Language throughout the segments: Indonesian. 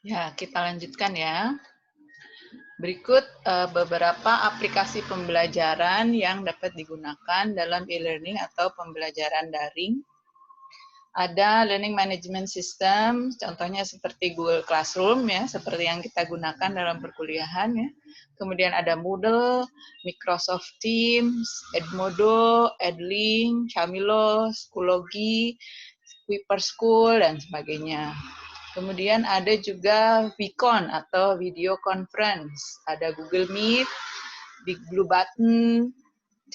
Ya, kita lanjutkan ya. Berikut beberapa aplikasi pembelajaran yang dapat digunakan dalam e-learning atau pembelajaran daring. Ada learning management system, contohnya seperti Google Classroom ya, seperti yang kita gunakan dalam perkuliahan ya. Kemudian ada Moodle, Microsoft Teams, Edmodo, Edlink, Camilo, Schoology, Kuiper School dan sebagainya. Kemudian ada juga Vicon atau video conference, ada Google Meet, Big Blue Button,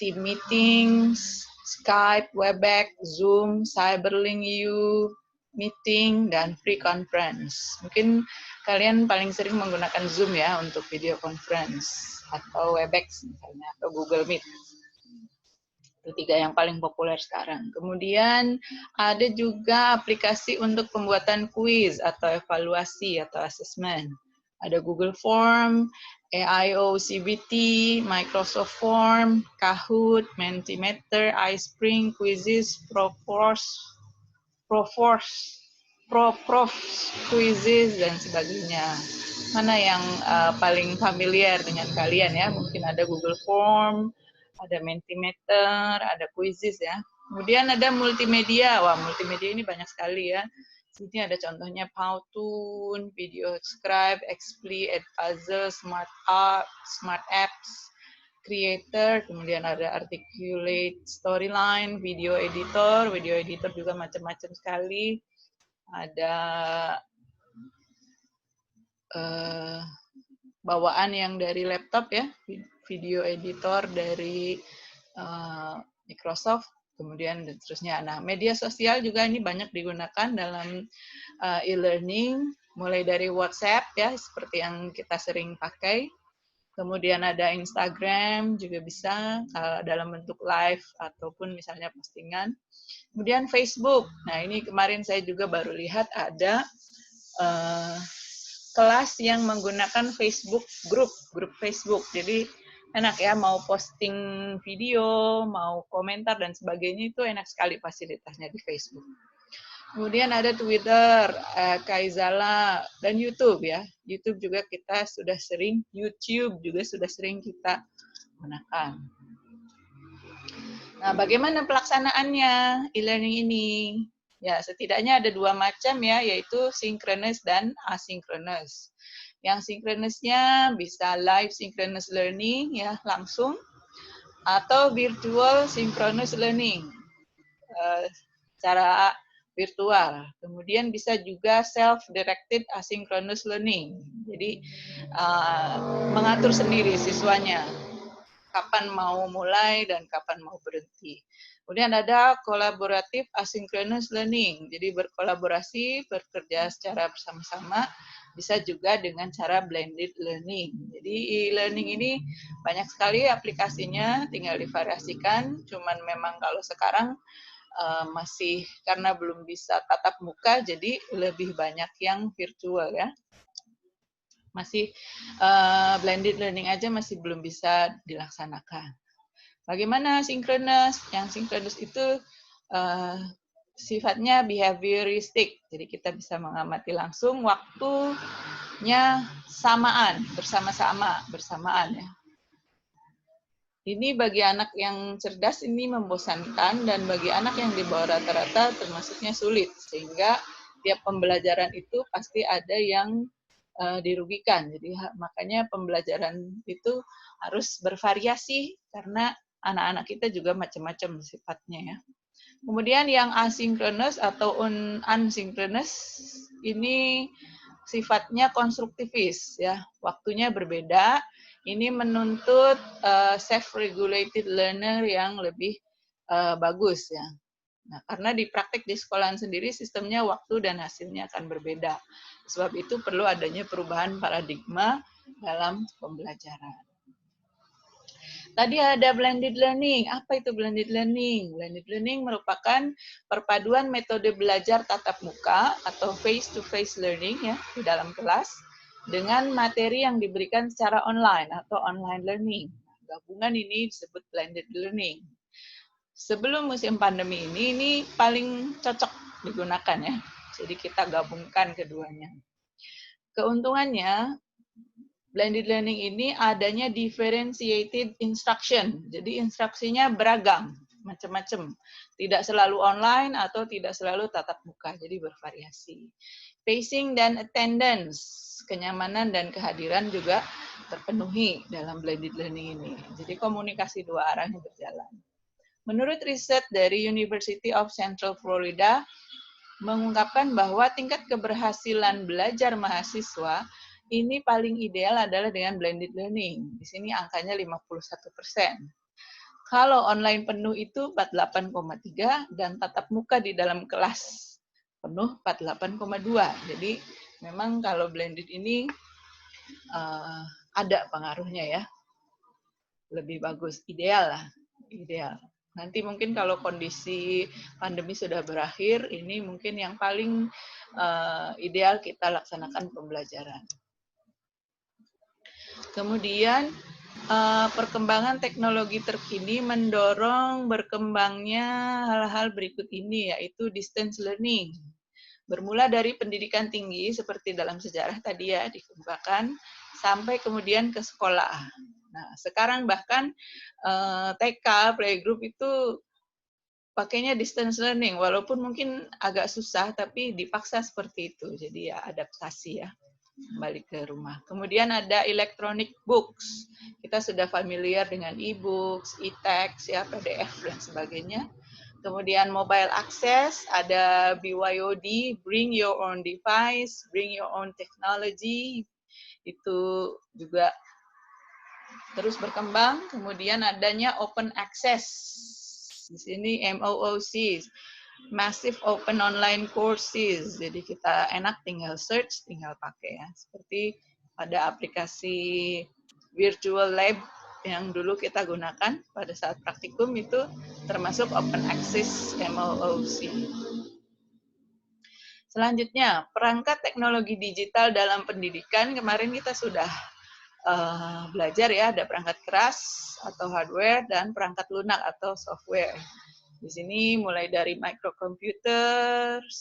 Team Meetings, Skype, Webex, Zoom, Cyberlink U, Meeting, dan Free Conference. Mungkin kalian paling sering menggunakan Zoom ya untuk video conference, atau Webex misalnya, atau Google Meet. Itu 3 yang paling populer sekarang. Kemudian ada juga aplikasi untuk pembuatan kuis atau evaluasi atau assessment. Ada Google Form, AIO CBT, Microsoft Form, Kahoot, Mentimeter, iSpring, Quizzes, Proforce, Quizzes, dan sebagainya. Mana yang paling familiar dengan kalian ya? Mungkin ada Google Form, ada Mentimeter, ada Quizzes ya. Kemudian ada multimedia. Wah, multimedia ini banyak sekali ya. Sini ada contohnya Powtoon, Video Scribe, Xpli, Edpuzzle, Smart Apps, Creator, kemudian ada Articulate Storyline, Video Editor juga macam-macam sekali. Ada bawaan yang dari laptop ya, video editor dari Microsoft, kemudian dan seterusnya. Nah, media sosial juga ini banyak digunakan dalam e-learning, mulai dari WhatsApp ya, seperti yang kita sering pakai. Kemudian ada Instagram juga bisa dalam bentuk live ataupun misalnya postingan. Kemudian Facebook. Nah, ini kemarin saya juga baru lihat ada kelas yang menggunakan Facebook grup Facebook. Jadi enak ya, mau posting video, mau komentar dan sebagainya, itu enak sekali fasilitasnya di Facebook. Kemudian ada Twitter, Kaizala, dan YouTube ya. YouTube juga kita sudah sering, YouTube juga sudah sering kita gunakan. Nah, bagaimana pelaksanaannya e-learning ini? Ya, setidaknya ada 2 macam ya, yaitu synchronous dan asynchronous. Yang synchronousnya bisa live synchronous learning ya, langsung, atau virtual synchronous learning, secara virtual. Kemudian bisa juga self-directed asynchronous learning. Jadi mengatur sendiri siswanya kapan mau mulai dan kapan mau berhenti. Kemudian ada kolaboratif asynchronous learning. Jadi berkolaborasi, bekerja secara bersama-sama, bisa juga dengan cara blended learning. Jadi e-learning ini banyak sekali aplikasinya, tinggal divariasikan. Cuman memang kalau sekarang masih karena belum bisa tatap muka, jadi lebih banyak yang virtual ya. Masih blended learning aja masih belum bisa dilaksanakan. Bagaimana sinkronus? Yang sinkronus itu sifatnya behavioristik. Jadi kita bisa mengamati langsung waktunya bersamaan ya. Ini bagi anak yang cerdas ini membosankan, dan bagi anak yang di bawah rata-rata termasuknya sulit. Sehingga tiap pembelajaran itu pasti ada yang dirugikan. Jadi makanya pembelajaran itu harus bervariasi karena anak-anak kita juga macam-macam sifatnya ya. Kemudian yang asinkronus atau unsynchronous ini sifatnya konstruktivis ya. Waktunya berbeda. Ini menuntut self-regulated learner yang lebih bagus ya. Nah, karena di praktik di sekolahan sendiri sistemnya waktu dan hasilnya akan berbeda. Sebab itu perlu adanya perubahan paradigma dalam pembelajaran. Tadi ada blended learning. Apa itu blended learning? Blended learning merupakan perpaduan metode belajar tatap muka atau face-to-face learning ya di dalam kelas dengan materi yang diberikan secara online atau online learning. Gabungan ini disebut blended learning. Sebelum musim pandemi ini paling cocok digunakan ya. Jadi kita gabungkan keduanya. Keuntungannya, blended learning ini adanya differentiated instruction. Jadi instruksinya beragam, macam-macam. Tidak selalu online atau tidak selalu tatap muka, jadi bervariasi. Pacing dan attendance, kenyamanan dan kehadiran juga terpenuhi dalam blended learning ini. Jadi komunikasi dua arahnya berjalan. Menurut riset dari University of Central Florida, mengungkapkan bahwa tingkat keberhasilan belajar mahasiswa ini paling ideal adalah dengan blended learning. Di sini angkanya 51%. Kalau online penuh itu 48,3 dan tatap muka di dalam kelas penuh 48,2. Jadi memang kalau blended ini ada pengaruhnya ya. Lebih bagus, ideal lah, ideal. Nanti mungkin kalau kondisi pandemi sudah berakhir, ini mungkin yang paling ideal kita laksanakan pembelajaran. Kemudian perkembangan teknologi terkini mendorong berkembangnya hal-hal berikut ini, yaitu distance learning. Bermula dari pendidikan tinggi seperti dalam sejarah tadi ya dikembangkan, sampai kemudian ke sekolah. Nah, sekarang bahkan TK, playgroup itu pakainya distance learning, walaupun mungkin agak susah, tapi dipaksa seperti itu. Jadi ya adaptasi ya, kembali ke rumah. Kemudian ada electronic books. Kita sudah familiar dengan e-books, e-text, ya, PDF, dan sebagainya. Kemudian mobile access, ada BYOD, bring your own device, bring your own technology. Itu juga terus berkembang. Kemudian adanya open access. Di sini MOOC, Massive Open Online Courses. Jadi kita enak tinggal search, tinggal pakai ya. Seperti pada aplikasi virtual lab yang dulu kita gunakan pada saat praktikum itu termasuk open access MOOC. Selanjutnya, perangkat teknologi digital dalam pendidikan. Kemarin kita sudah belajar ya, ada perangkat keras atau hardware dan perangkat lunak atau software. Di sini mulai dari microcomputers,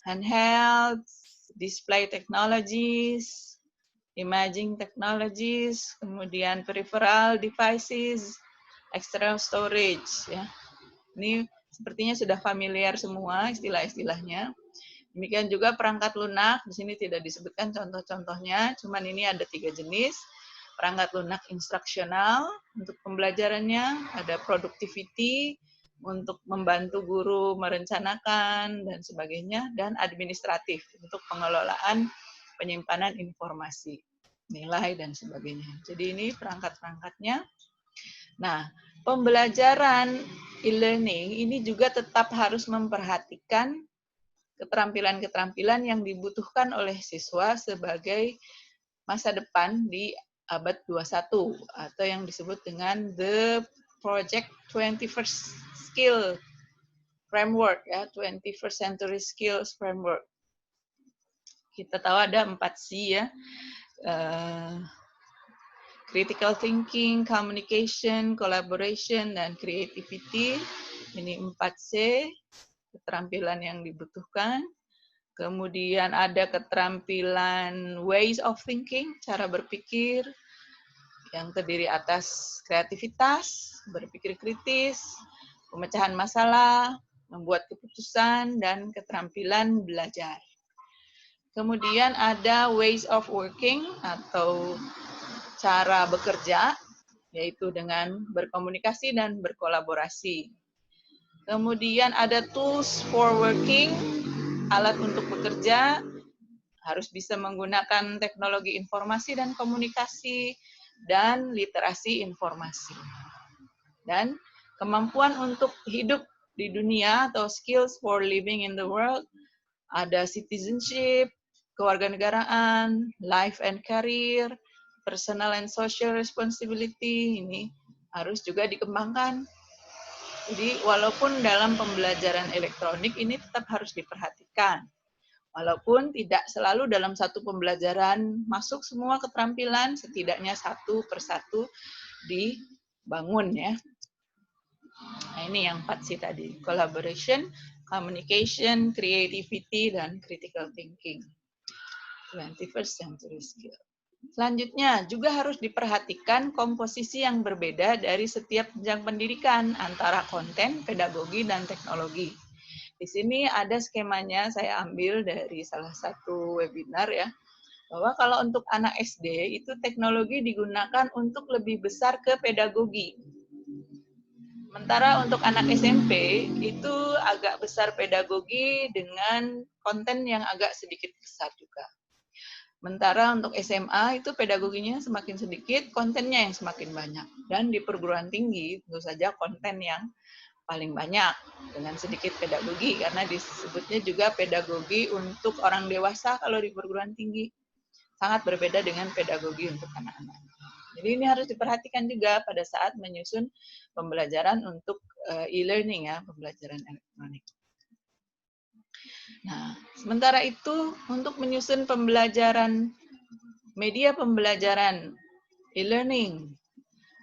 handheld, display technologies, imaging technologies, kemudian peripheral devices, external storage. Ya. Ini sepertinya sudah familiar semua istilah-istilahnya. Demikian juga perangkat lunak, di sini tidak disebutkan contoh-contohnya, cuman ini ada 3 jenis. Perangkat lunak instruksional untuk pembelajarannya, ada productivity untuk membantu guru merencanakan dan sebagainya, dan administratif untuk pengelolaan penyimpanan informasi, nilai dan sebagainya. Jadi ini perangkat-perangkatnya. Nah, pembelajaran e-learning ini juga tetap harus memperhatikan keterampilan-keterampilan yang dibutuhkan oleh siswa sebagai masa depan di abad 21 atau yang disebut dengan the Project 21st Skill Framework ya, 21st Century Skills Framework. Kita tahu ada 4C ya. Critical thinking, communication, collaboration, dan creativity. Ini 4C, keterampilan yang dibutuhkan. Kemudian ada keterampilan ways of thinking, cara berpikir, yang terdiri atas kreativitas, berpikir kritis, pemecahan masalah, membuat keputusan, dan keterampilan belajar. Kemudian ada ways of working atau cara bekerja, yaitu dengan berkomunikasi dan berkolaborasi. Kemudian ada tools for working, alat untuk bekerja, harus bisa menggunakan teknologi informasi dan komunikasi, dan literasi informasi. Dan kemampuan untuk hidup di dunia atau skills for living in the world, ada citizenship, kewarganegaraan, life and career, personal and social responsibility, ini harus juga dikembangkan. Jadi walaupun dalam pembelajaran elektronik ini tetap harus diperhatikan. Walaupun tidak selalu dalam satu pembelajaran masuk semua keterampilan, setidaknya satu persatu dibangun ya. Nah ini yang 4C tadi, collaboration, communication, creativity, dan critical thinking. 21st century skill. Selanjutnya, juga harus diperhatikan komposisi yang berbeda dari setiap jenjang pendidikan antara konten, pedagogi, dan teknologi. Di sini ada skemanya, saya ambil dari salah satu webinar ya, bahwa kalau untuk anak SD itu teknologi digunakan untuk lebih besar ke pedagogi. Sementara untuk anak SMP itu agak besar pedagogi dengan konten yang agak sedikit besar juga. Sementara untuk SMA itu pedagoginya semakin sedikit, kontennya yang semakin banyak. Dan di perguruan tinggi tentu saja konten yang paling banyak dengan sedikit pedagogi, karena disebutnya juga pedagogi untuk orang dewasa kalau di perguruan tinggi. Sangat berbeda dengan pedagogi untuk anak-anak. Jadi ini harus diperhatikan juga pada saat menyusun pembelajaran untuk e-learning ya, pembelajaran elektronik. Nah, sementara itu untuk menyusun pembelajaran, media pembelajaran e-learning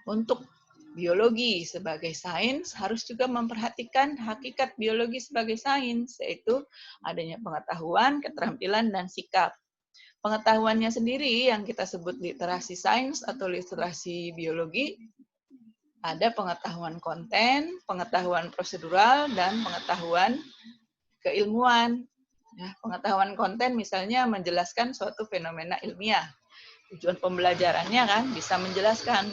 untuk biologi sebagai sains harus juga memperhatikan hakikat biologi sebagai sains, yaitu adanya pengetahuan, keterampilan, dan sikap. Pengetahuannya sendiri yang kita sebut literasi sains atau literasi biologi, ada pengetahuan konten, pengetahuan prosedural, dan pengetahuan keilmuan. Ya, pengetahuan konten misalnya menjelaskan suatu fenomena ilmiah. Tujuan pembelajarannya kan bisa menjelaskan.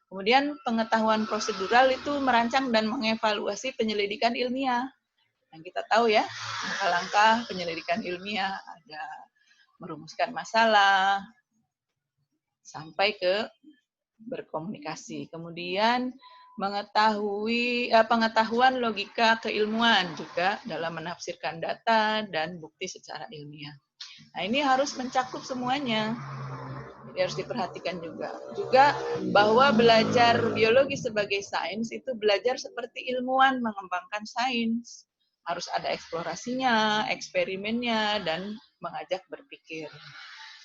Kemudian pengetahuan prosedural itu merancang dan mengevaluasi penyelidikan ilmiah. Yang kita tahu ya, langkah-langkah penyelidikan ilmiah ada merumuskan masalah sampai ke berkomunikasi. Kemudian pengetahuan logika keilmuan juga dalam menafsirkan data dan bukti secara ilmiah. Nah, ini harus mencakup semuanya. Jadi harus diperhatikan juga. Juga bahwa belajar biologi sebagai sains itu belajar seperti ilmuwan mengembangkan sains. Harus ada eksplorasinya, eksperimennya, dan mengajak berpikir.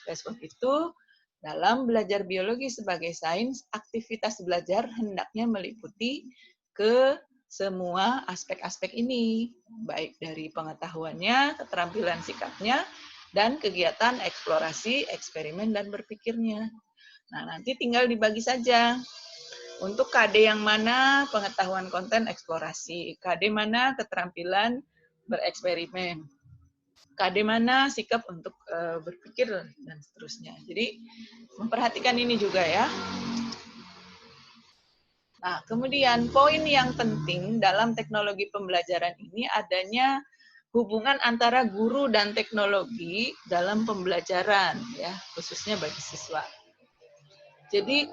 Oleh sebab itu, dalam belajar biologi sebagai sains, aktivitas belajar hendaknya meliputi ke semua aspek-aspek ini, baik dari pengetahuannya, keterampilan sikapnya, dan kegiatan eksplorasi, eksperimen, dan berpikirnya. Nah, nanti tinggal dibagi saja. Untuk KD yang mana pengetahuan konten eksplorasi, KD mana keterampilan bereksperimen, KD mana sikap untuk berpikir, dan seterusnya. Jadi, memperhatikan ini juga ya. Nah, kemudian poin yang penting dalam teknologi pembelajaran ini adanya hubungan antara guru dan teknologi dalam pembelajaran, ya, khususnya bagi siswa. Jadi,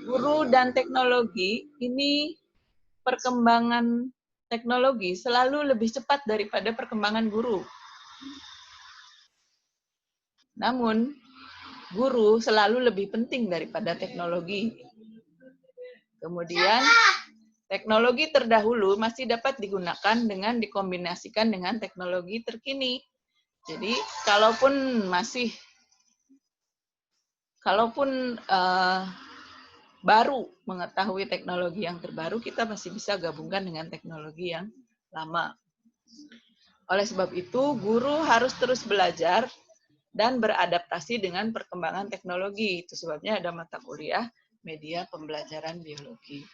guru dan teknologi ini perkembangan teknologi selalu lebih cepat daripada perkembangan guru. Namun, guru selalu lebih penting daripada teknologi. Kemudian, teknologi terdahulu masih dapat digunakan dengan dikombinasikan dengan teknologi terkini. Jadi, kalaupun baru mengetahui teknologi yang terbaru, kita masih bisa gabungkan dengan teknologi yang lama. Oleh sebab itu, guru harus terus belajar dan beradaptasi dengan perkembangan teknologi. Itu sebabnya ada mata kuliah media pembelajaran biologi.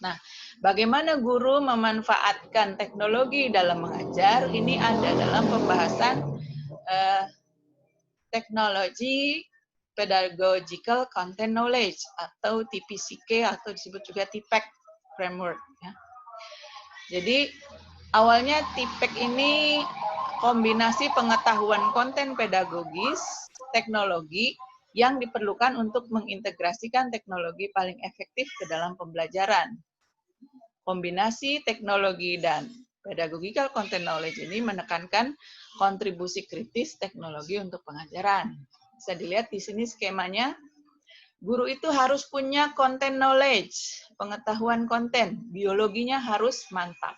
Nah, bagaimana guru memanfaatkan teknologi dalam mengajar? Ini ada dalam pembahasan teknologi Pedagogical Content Knowledge atau TPCK atau disebut juga TPEC framework. Ya. Jadi awalnya TPEC ini kombinasi pengetahuan konten pedagogis, teknologi yang diperlukan untuk mengintegrasikan teknologi paling efektif ke dalam pembelajaran. Kombinasi teknologi dan pedagogical content knowledge ini menekankan kontribusi kritis teknologi untuk pengajaran. Bisa dilihat di sini skemanya. Guru itu harus punya content knowledge, pengetahuan konten, biologinya harus mantap.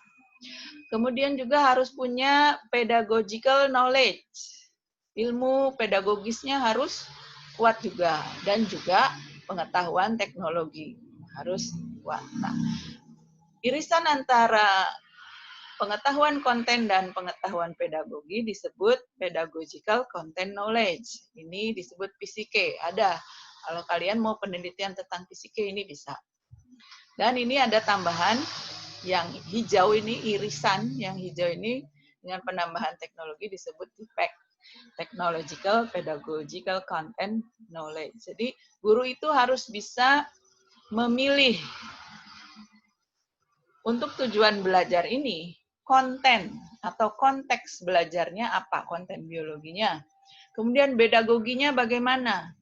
Kemudian juga harus punya pedagogical knowledge, ilmu pedagogisnya harus kuat juga, dan juga pengetahuan teknologi harus kuat. Nah, irisan antara pengetahuan konten dan pengetahuan pedagogi disebut pedagogical content knowledge. Ini disebut PCK. Ada. Kalau kalian mau penelitian tentang PCK ini bisa. Dan ini ada tambahan yang hijau ini, irisan yang hijau ini dengan penambahan teknologi disebut TPEC. Technological Pedagogical Content Knowledge. Jadi guru itu harus bisa memilih untuk tujuan belajar ini, konten atau konteks belajarnya apa, konten biologinya. Kemudian pedagoginya bagaimana?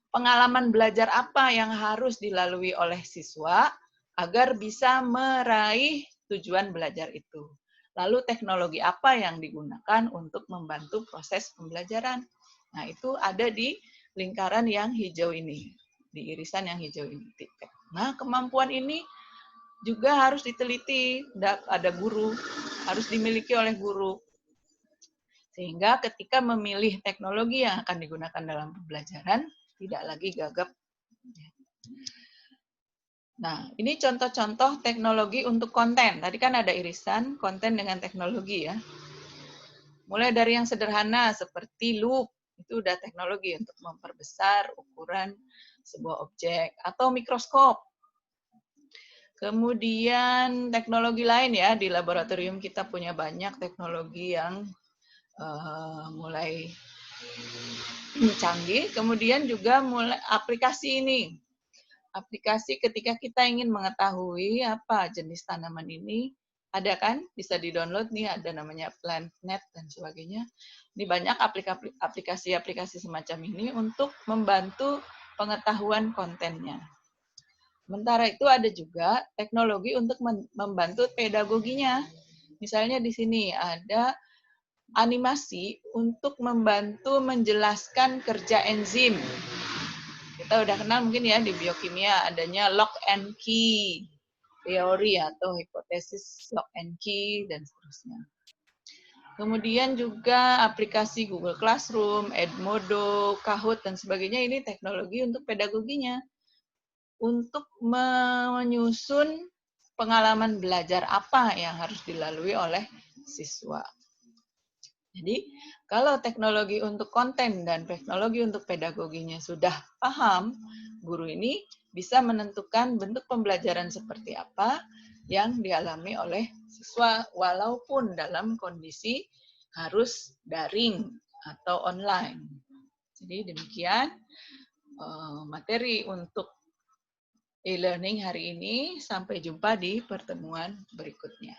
Pengalaman belajar apa yang harus dilalui oleh siswa agar bisa meraih tujuan belajar itu. Lalu teknologi apa yang digunakan untuk membantu proses pembelajaran. Nah, itu ada di lingkaran yang hijau ini, di irisan yang hijau ini. Nah, kemampuan ini juga harus diteliti, ada guru, harus dimiliki oleh guru. Sehingga ketika memilih teknologi yang akan digunakan dalam pembelajaran, tidak lagi gagap. Nah, ini contoh-contoh teknologi untuk konten. Tadi kan ada irisan konten dengan teknologi ya. Mulai dari yang sederhana seperti loop, itu udah teknologi untuk memperbesar ukuran sebuah objek, atau mikroskop. Kemudian teknologi lain ya, di laboratorium kita punya banyak teknologi yang mulai canggih. Kemudian juga mulai aplikasi ini. Aplikasi ketika kita ingin mengetahui apa jenis tanaman ini, ada kan, bisa di-download nih, ada namanya PlantNet dan sebagainya. Ini banyak aplikasi-aplikasi semacam ini untuk membantu pengetahuan kontennya. Sementara itu ada juga teknologi untuk membantu pedagoginya. Misalnya di sini ada animasi untuk membantu menjelaskan kerja enzim. Kita udah kenal mungkin ya di biokimia adanya lock and key teori atau hipotesis lock and key dan seterusnya. Kemudian juga aplikasi Google Classroom, Edmodo, Kahoot dan sebagainya, ini teknologi untuk pedagoginya. Untuk menyusun pengalaman belajar apa yang harus dilalui oleh siswa. Jadi, kalau teknologi untuk konten dan teknologi untuk pedagoginya sudah paham, guru ini bisa menentukan bentuk pembelajaran seperti apa yang dialami oleh siswa, walaupun dalam kondisi harus daring atau online. Jadi demikian materi untuk e-learning hari ini. Sampai jumpa di pertemuan berikutnya.